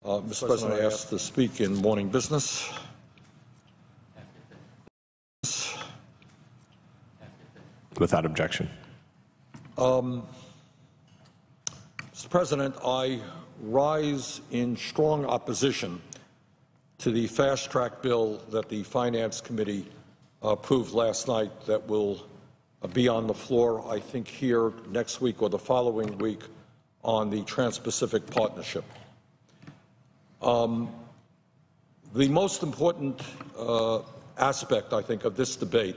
Mr. President, I ask to speak in morning business. Without objection. Mr. President, I rise in strong opposition to the fast-track bill that the Finance Committee approved last night that will be on the floor, I think, here next week or the following week on the Trans-Pacific Partnership. The most important aspect, I think, of this debate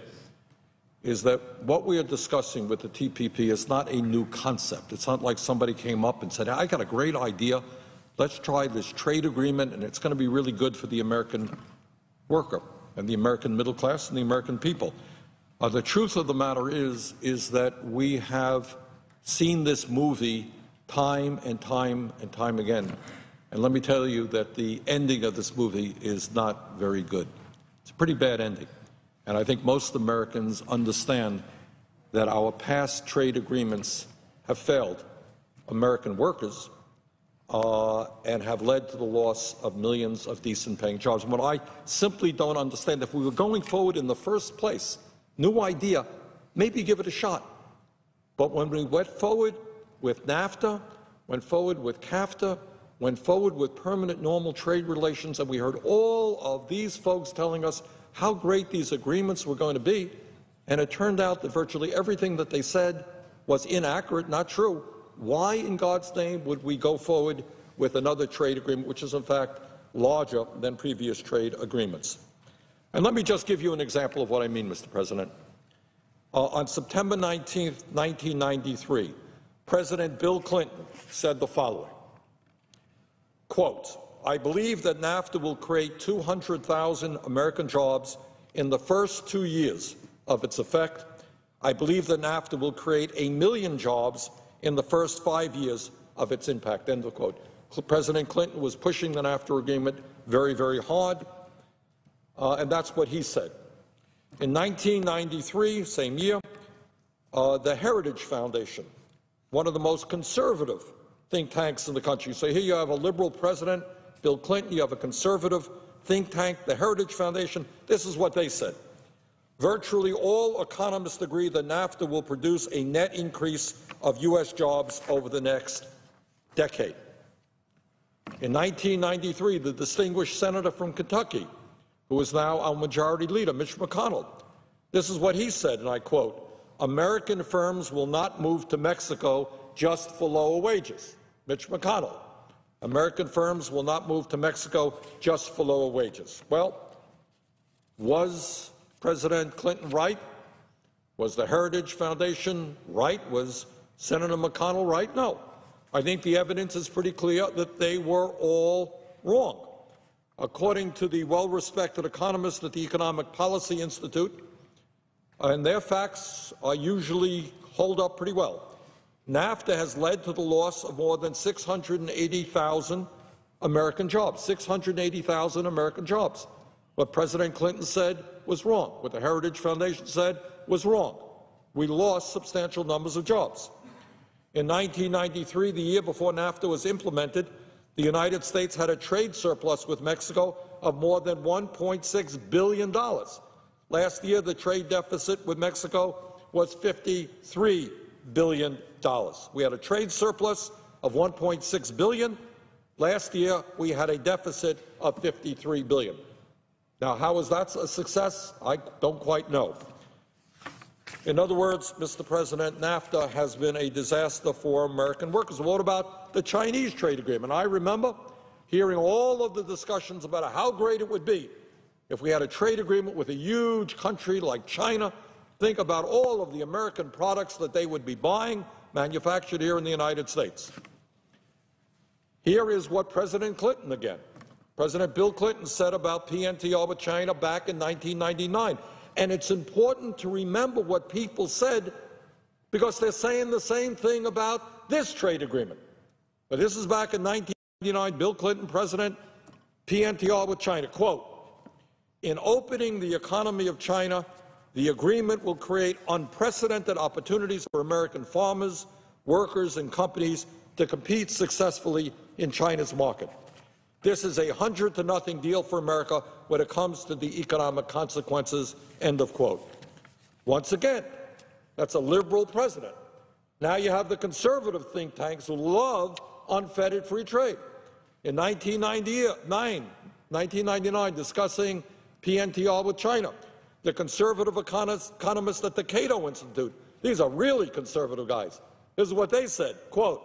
is that what we are discussing with the TPP is not a new concept. It's not like somebody came up and said, I got a great idea. Let's try this trade agreement, and it's going to be really good for the American worker and the American middle class and the American people. The truth of the matter is that we have seen this movie time and time and time again. And let me tell you that the ending of this movie is not very good. It's a pretty bad ending. And I think most Americans understand that our past trade agreements have failed American workers and have led to the loss of millions of decent-paying jobs. And what I simply don't understand, if we were going forward in the first place, new idea, maybe give it a shot. But when we went forward with NAFTA, went forward with CAFTA, went forward with permanent normal trade relations, and we heard all of these folks telling us how great these agreements were going to be, and it turned out that virtually everything that they said was inaccurate, not true. Why in God's name would we go forward with another trade agreement, which is in fact larger than previous trade agreements? And let me just give you an example of what I mean, Mr. President. On September 19, 1993, President Bill Clinton said the following, quote, I believe that NAFTA will create 200,000 American jobs in the first 2 years of its effect. I believe that NAFTA will create 1 million jobs in the first 5 years of its impact, end of quote. President Clinton was pushing the NAFTA agreement very, very hard, and that's what he said. In 1993, same year, the Heritage Foundation, one of the most conservative think tanks in the country. So here you have a liberal president, Bill Clinton, you have a conservative think tank, the Heritage Foundation. This is what they said. Virtually all economists agree that NAFTA will produce a net increase of U.S. jobs over the next decade. In 1993, the distinguished senator from Kentucky, who is now our majority leader, Mitch McConnell, this is what he said, and I quote, American firms will not move to Mexico just for lower wages. Mitch McConnell. American firms will not move to Mexico just for lower wages. Well, was President Clinton right? Was the Heritage Foundation right? Was Senator McConnell right? No. I think the evidence is pretty clear that they were all wrong. According to the well-respected economists at the Economic Policy Institute, and their facts are usually hold up pretty well, NAFTA has led to the loss of more than 680,000 American jobs, 680,000 American jobs. What President Clinton said was wrong. What the Heritage Foundation said was wrong. We lost substantial numbers of jobs. In 1993, the year before NAFTA was implemented, the United States had a trade surplus with Mexico of more than $1.6 billion. Last year, the trade deficit with Mexico was $53 billion. We had a trade surplus of $1.6 billion. Last year, we had a deficit of $53 billion. Now, how is that a success? I don't quite know. In other words, Mr. President, NAFTA has been a disaster for American workers. What about the Chinese trade agreement? I remember hearing all of the discussions about how great it would be if we had a trade agreement with a huge country like China. Think about all of the American products that they would be buying, manufactured here in the United States. Here is what President Clinton again. President Bill Clinton said about PNTR with China back in 1999. And it's important to remember what people said because they're saying the same thing about this trade agreement. But this is back in 1999, Bill Clinton, President, PNTR with China. Quote, in opening the economy of China, the agreement will create unprecedented opportunities for American farmers, workers, and companies to compete successfully in China's market. This is a 100-0 deal for America when it comes to the economic consequences, end of quote. Once again, that's a liberal president. Now you have the conservative think tanks who love unfettered free trade. In 1999, discussing PNTR with China, the conservative economists at the Cato Institute, these are really conservative guys, this is what they said, quote,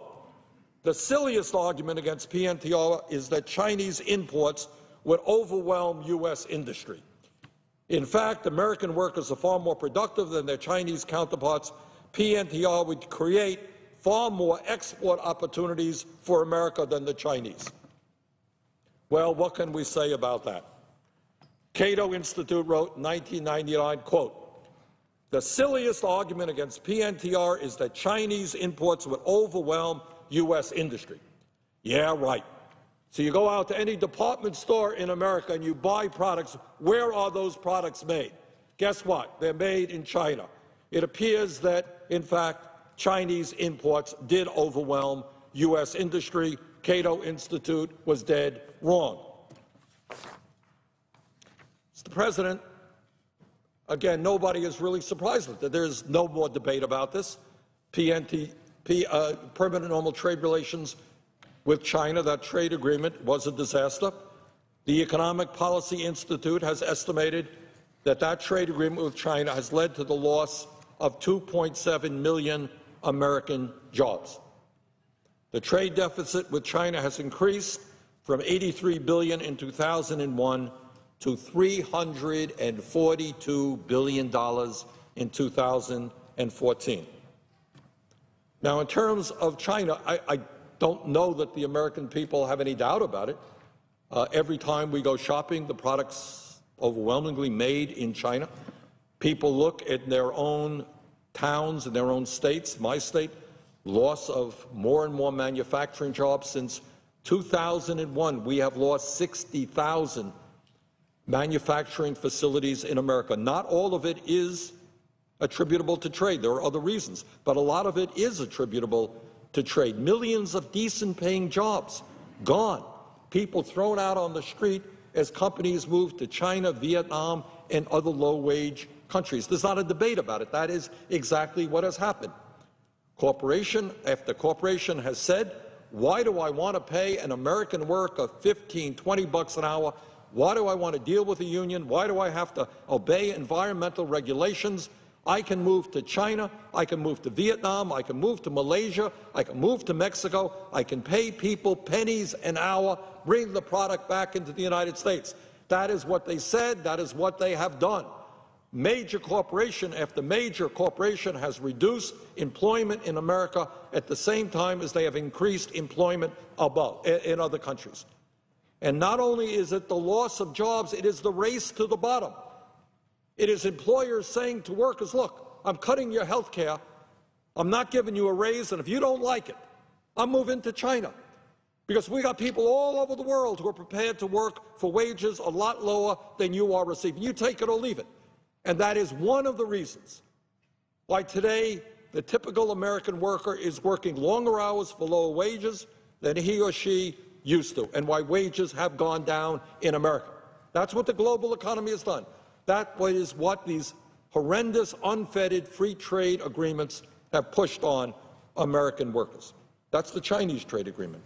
"The silliest argument against PNTR is that Chinese imports would overwhelm U.S. industry. In fact, American workers are far more productive than their Chinese counterparts. PNTR would create far more export opportunities for America than the Chinese." Well, what can we say about that? Cato Institute wrote in 1999, quote, "The silliest argument against PNTR is that Chinese imports would overwhelm U.S. industry." Yeah, right. So you go out to any department store in America and you buy products. Where are those products made? Guess what? They're made in China. It appears that, in fact, Chinese imports did overwhelm U.S. industry. Cato Institute was dead wrong. Mr. President, again, nobody is really surprised with that. There's no more debate about this. Permanent normal trade relations with China, that trade agreement was a disaster. The Economic Policy Institute has estimated that that trade agreement with China has led to the loss of 2.7 million American jobs. The trade deficit with China has increased from $83 billion in 2001 to $342 billion in 2014. Now, in terms of China, I don't know that the American people have any doubt about it. Every time we go shopping, the products overwhelmingly made in China. People look at their own towns and their own states. My state, loss of more and more manufacturing jobs. Since 2001, we have lost 60,000 manufacturing facilities in America. Not all of it is attributable to trade. There are other reasons, but a lot of it is attributable to trade. Millions of decent-paying jobs gone. People thrown out on the street as companies move to China, Vietnam, and other low-wage countries. There's not a debate about it. That is exactly what has happened. Corporation after corporation has said, why do I want to pay an American worker $15, $20 an hour? Why do I want to deal with a union? Why do I have to obey environmental regulations? I can move to China, I can move to Vietnam, I can move to Malaysia, I can move to Mexico, I can pay people pennies an hour, bring the product back into the United States. That is what they said, that is what they have done. Major corporation after major corporation has reduced employment in America at the same time as they have increased employment in other countries. And not only is it the loss of jobs, it is the race to the bottom. It is employers saying to workers, look, I'm cutting your health care, I'm not giving you a raise, and if you don't like it, I'm moving to China. Because we got people all over the world who are prepared to work for wages a lot lower than you are receiving. You take it or leave it. And that is one of the reasons why today the typical American worker is working longer hours for lower wages than he or she used to, and why wages have gone down in America. That's what the global economy has done. That is what these horrendous, unfettered free trade agreements have pushed on American workers. That's the Chinese trade agreement.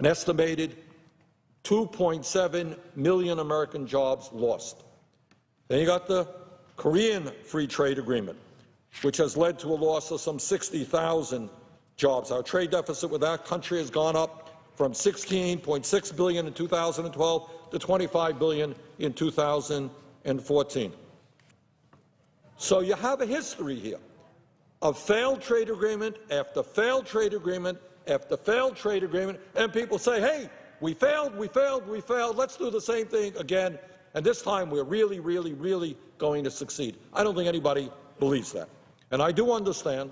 An estimated 2.7 million American jobs lost. Then you got the Korean free trade agreement, which has led to a loss of some 60,000 jobs. Our trade deficit with that country has gone up from $16.6 billion in 2012 to $25 billion in 2014. So you have a history here of failed trade agreement after failed trade agreement after failed trade agreement, and people say, hey, we failed, let's do the same thing again, and this time we're really, really, really going to succeed. I don't think anybody believes that. And I do understand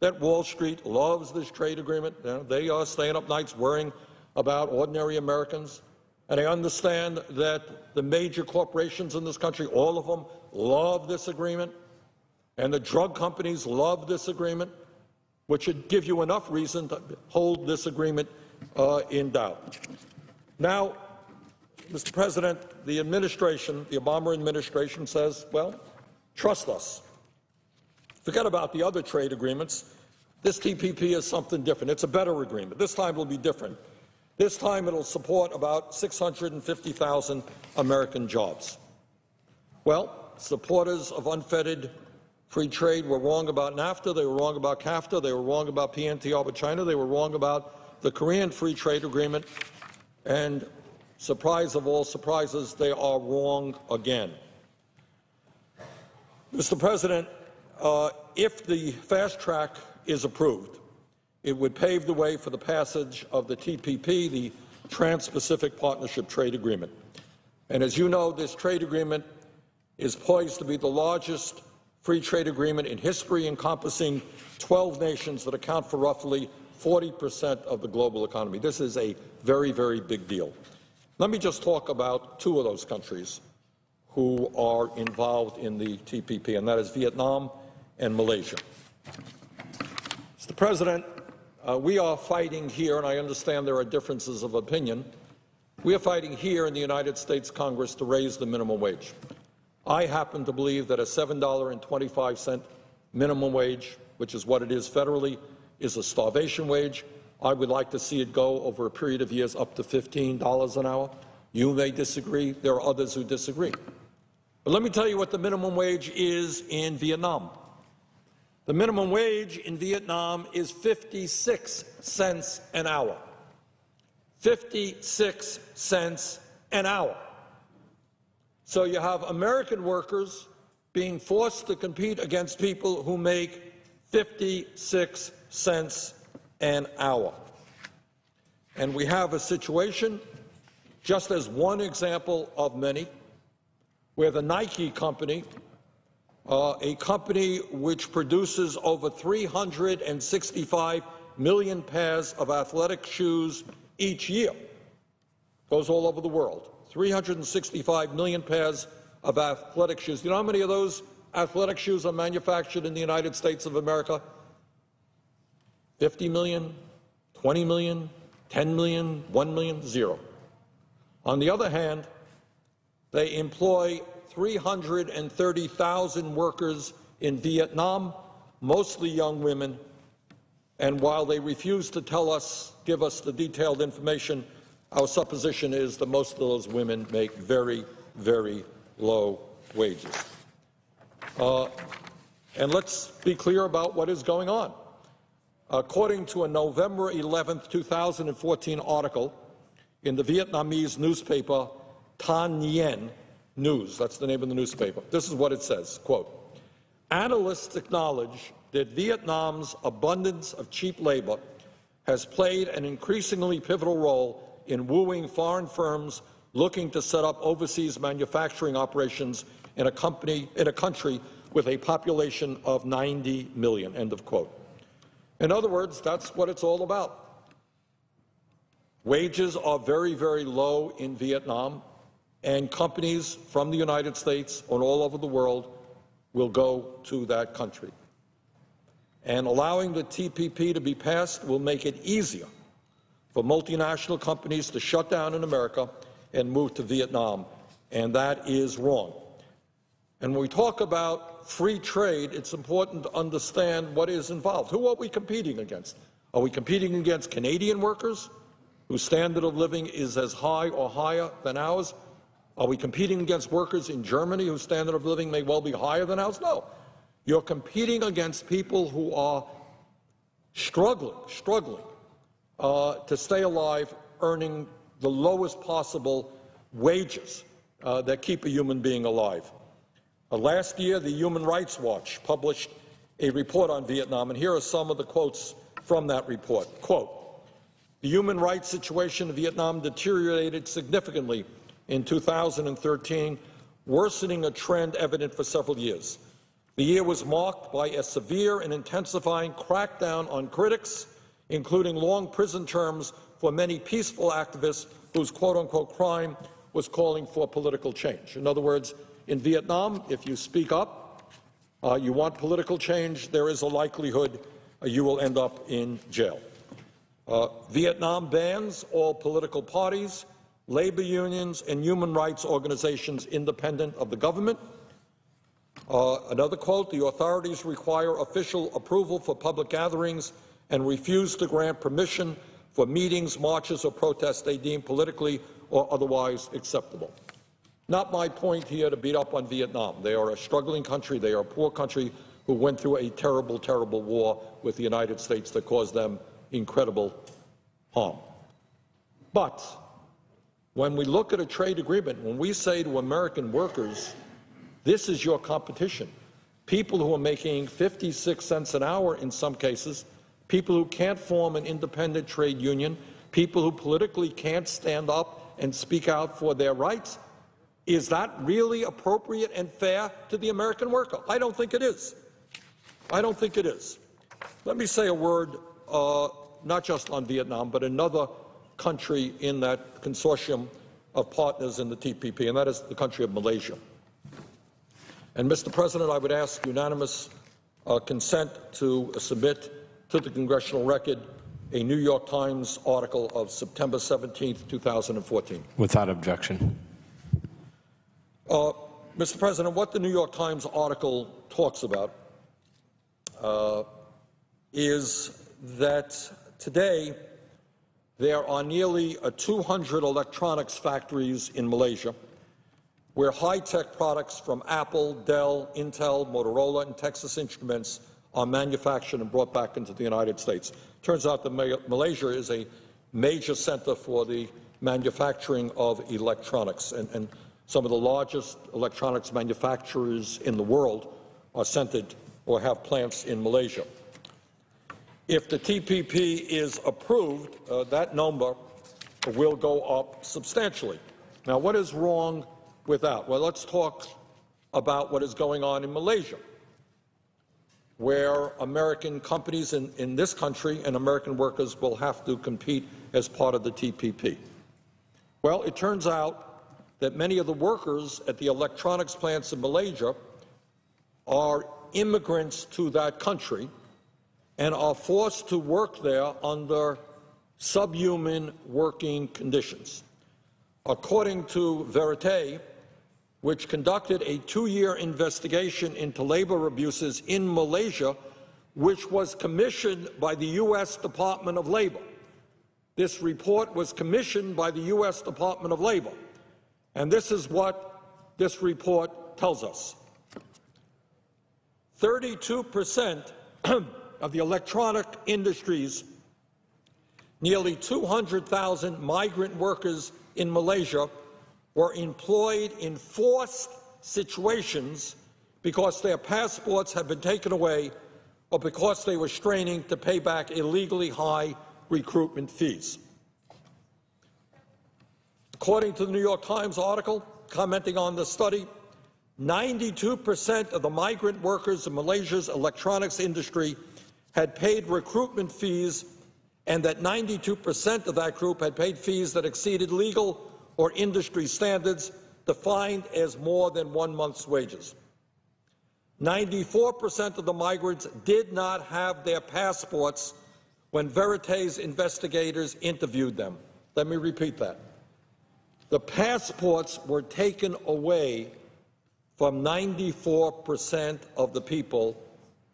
that Wall Street loves this trade agreement. You know, they are staying up nights worrying about ordinary Americans. And I understand that the major corporations in this country, all of them, love this agreement. And the drug companies love this agreement, which should give you enough reason to hold this agreement in doubt. Now, Mr. President, the administration, the Obama administration says, well, trust us. Forget about the other trade agreements. This TPP is something different. It's a better agreement. This time it will be different. This time it will support about 650,000 American jobs. Well, supporters of unfettered free trade were wrong about NAFTA. They were wrong about CAFTA. They were wrong about PNTR with China. They were wrong about the Korean Free Trade Agreement. And surprise of all surprises, they are wrong again. Mr. President, if the fast track is approved, it would pave the way for the passage of the TPP, the Trans-Pacific Partnership Trade Agreement. And as you know, this trade agreement is poised to be the largest free trade agreement in history, encompassing 12 nations that account for roughly 40% of the global economy. This is a very, very big deal. Let me just talk about two of those countries who are involved in the TPP, and that is Vietnam and Malaysia. Mr. President, we are fighting here, and I understand there are differences of opinion. We are fighting here in the United States Congress to raise the minimum wage. I happen to believe that a $7.25 minimum wage, which is what it is federally, is a starvation wage. I would like to see it go over a period of years up to $15 an hour. You may disagree. There are others who disagree. But let me tell you what the minimum wage is in Vietnam. The minimum wage in Vietnam is 56 cents an hour. 56 cents an hour. So you have American workers being forced to compete against people who make 56 cents an hour. And we have a situation, just as one example of many, where the Nike company, a company which produces over 365 million pairs of athletic shoes each year, goes all over the world, 365 million pairs of athletic shoes. Do you know how many of those athletic shoes are manufactured in the United States of America? 50 million, 20 million, 10 million, 1 million, zero. On the other hand, they employ 330,000 workers in Vietnam, mostly young women, and while they refuse to give us the detailed information, our supposition is that most of those women make very, very low wages. And let's be clear about what is going on. According to a November 11, 2014 article in the Vietnamese newspaper Thanh Nien News, that's the name of the newspaper, this is what it says, quote, "Analysts acknowledge that Vietnam's abundance of cheap labor has played an increasingly pivotal role in wooing foreign firms looking to set up overseas manufacturing operations in a country with a population of 90 million, end of quote. In other words, that's what it's all about. Wages are very, very low in Vietnam, and companies from the United States and all over the world will go to that country. And allowing the TPP to be passed will make it easier for multinational companies to shut down in America and move to Vietnam, and that is wrong. And when we talk about free trade, it's important to understand what is involved. Who are we competing against? Are we competing against Canadian workers whose standard of living is as high or higher than ours? Are we competing against workers in Germany whose standard of living may well be higher than ours? No. You're competing against people who are struggling to stay alive, earning the lowest possible wages that keep a human being alive. Last year, the Human Rights Watch published a report on Vietnam, and here are some of the quotes from that report. Quote, "The human rights situation in Vietnam deteriorated significantly in 2013, worsening a trend evident for several years. The year was marked by a severe and intensifying crackdown on critics, including long prison terms for many peaceful activists whose quote-unquote crime was calling for political change." In other words, in Vietnam, if you speak up, you want political change, there is a likelihood you will end up in jail. Vietnam bans all political parties labor unions, and human rights organizations independent of the government. Another quote, the authorities require official approval for public gatherings and refuse to grant permission for meetings, marches, or protests they deem politically or otherwise acceptable. Not my point here to beat up on Vietnam. They are a struggling country. They are a poor country who went through a terrible, terrible war with the United States that caused them incredible harm. But when we look at a trade agreement, when we say to American workers, this is your competition, people who are making 56 cents an hour in some cases, people who can't form an independent trade union, people who politically can't stand up and speak out for their rights, is that really appropriate and fair to the American worker? I don't think it is. I don't think it is. Let me say a word not just on Vietnam, but another country in that consortium of partners in the TPP, and that is the country of Malaysia. And, Mr. President, I would ask unanimous consent to submit to the congressional record a New York Times article of September 17, 2014. Without objection. Mr. President, what the New York Times article talks about is that today there are nearly 200 electronics factories in Malaysia where high-tech products from Apple, Dell, Intel, Motorola, and Texas Instruments are manufactured and brought back into the United States. Turns out that Malaysia is a major center for the manufacturing of electronics, and some of the largest electronics manufacturers in the world are centered or have plants in Malaysia. If the TPP is approved, that number will go up substantially. Now, what is wrong with that? Well, let's talk about what is going on in Malaysia, where American companies in this country and American workers will have to compete as part of the TPP. Well, it turns out that many of the workers at the electronics plants in Malaysia are immigrants to that country and are forced to work there under subhuman working conditions. According to Verite, which conducted a 2-year investigation into labor abuses in Malaysia, which was commissioned by the U.S. Department of Labor. This report was commissioned by the U.S. Department of Labor, and this is what this report tells us. 32% of the electronic industries, nearly 200,000 migrant workers in Malaysia were employed in forced situations because their passports had been taken away or because they were straining to pay back illegally high recruitment fees. According to the New York Times article commenting on the study, 92% of the migrant workers in Malaysia's electronics industry had paid recruitment fees, and that 92% of that group had paid fees that exceeded legal or industry standards defined as more than 1 month's wages. 94% of the migrants did not have their passports when Verite's investigators interviewed them. Let me repeat that. The passports were taken away from 94% of the people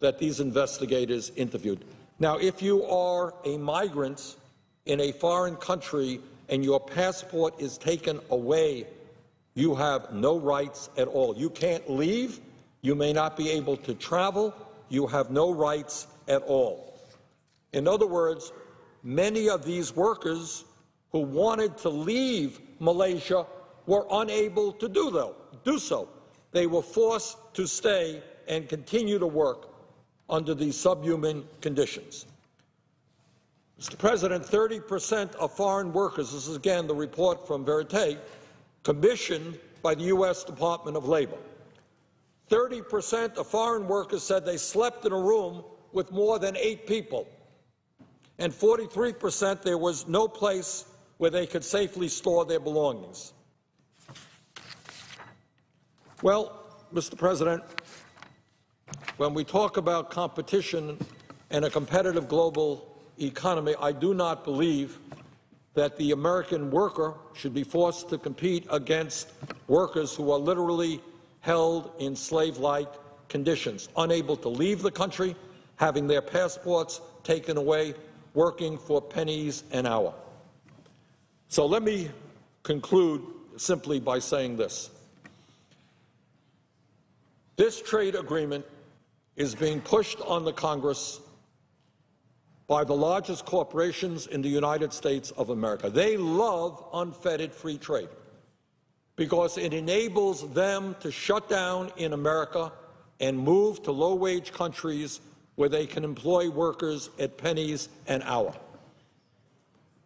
that these investigators interviewed. Now, if you are a migrant in a foreign country and your passport is taken away, you have no rights at all. You can't leave. You may not be able to travel. You have no rights at all. In other words, many of these workers who wanted to leave Malaysia were unable to do so. They were forced to stay and continue to work under these subhuman conditions. Mr. President, 30% of foreign workers, this is again the report from Verite, commissioned by the U.S. Department of Labor. 30% of foreign workers said they slept in a room with more than 8 people. And 43% there was no place where they could safely store their belongings. Well, Mr. President, when we talk about competition and a competitive global economy, I do not believe that the American worker should be forced to compete against workers who are literally held in slave-like conditions, unable to leave the country, having their passports taken away, working for pennies an hour. So let me conclude simply by saying this. This trade agreement is being pushed on the Congress by the largest corporations in the United States of America. They love unfettered free trade because it enables them to shut down in America and move to low-wage countries where they can employ workers at pennies an hour.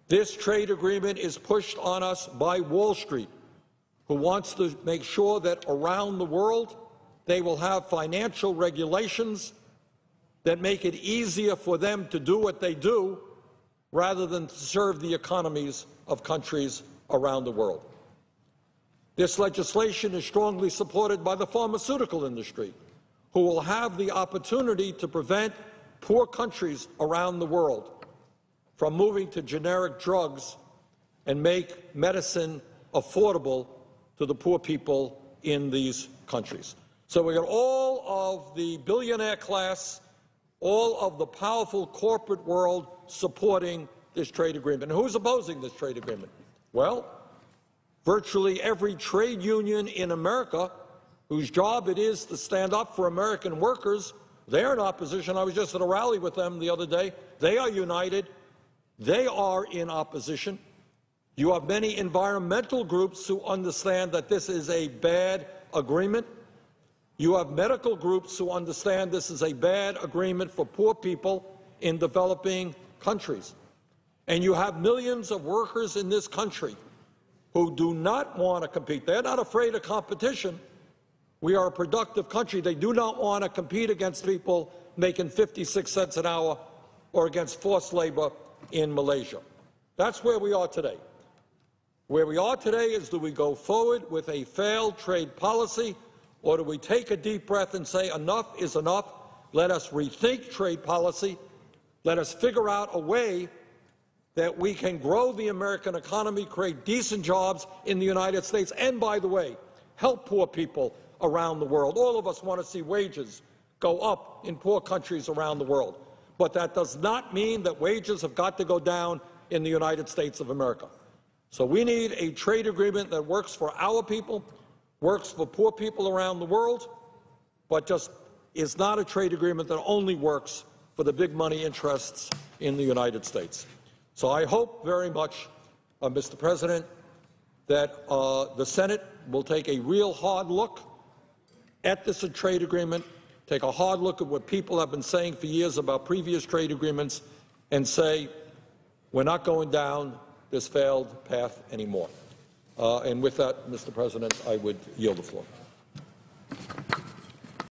This trade agreement is pushed on us by Wall Street, who wants to make sure that around the world they will have financial regulations that make it easier for them to do what they do rather than to serve the economies of countries around the world. This legislation is strongly supported by the pharmaceutical industry, who will have the opportunity to prevent poor countries around the world from moving to generic drugs and make medicine affordable to the poor people in these countries. So we got all of the billionaire class, all of the powerful corporate world supporting this trade agreement. And who's opposing this trade agreement? Well, virtually every trade union in America whose job it is to stand up for American workers, they're in opposition. I was just at a rally with them the other day. They are united. They are in opposition. You have many environmental groups who understand that this is a bad agreement. You have medical groups who understand this is a bad agreement for poor people in developing countries. And you have millions of workers in this country who do not want to compete. They're not afraid of competition. We are a productive country. They do not want to compete against people making 56 cents an hour or against forced labor in Malaysia. That's where we are today. Where we are today is, do we go forward with a failed trade policy, or do we take a deep breath and say enough is enough? Let us rethink trade policy. Let us figure out a way that we can grow the American economy, create decent jobs in the United States, and, by the way, help poor people around the world. All of us want to see wages go up in poor countries around the world. But that does not mean that wages have got to go down in the United States of America. So we need a trade agreement that works for our people, works for poor people around the world, but just is not a trade agreement that only works for the big money interests in the United States. So I hope very much, Mr. President, that the Senate will take a real hard look at this trade agreement, take a hard look at what people have been saying for years about previous trade agreements, and say, we're not going down this failed path anymore. And with that, Mr. President, I would yield the floor.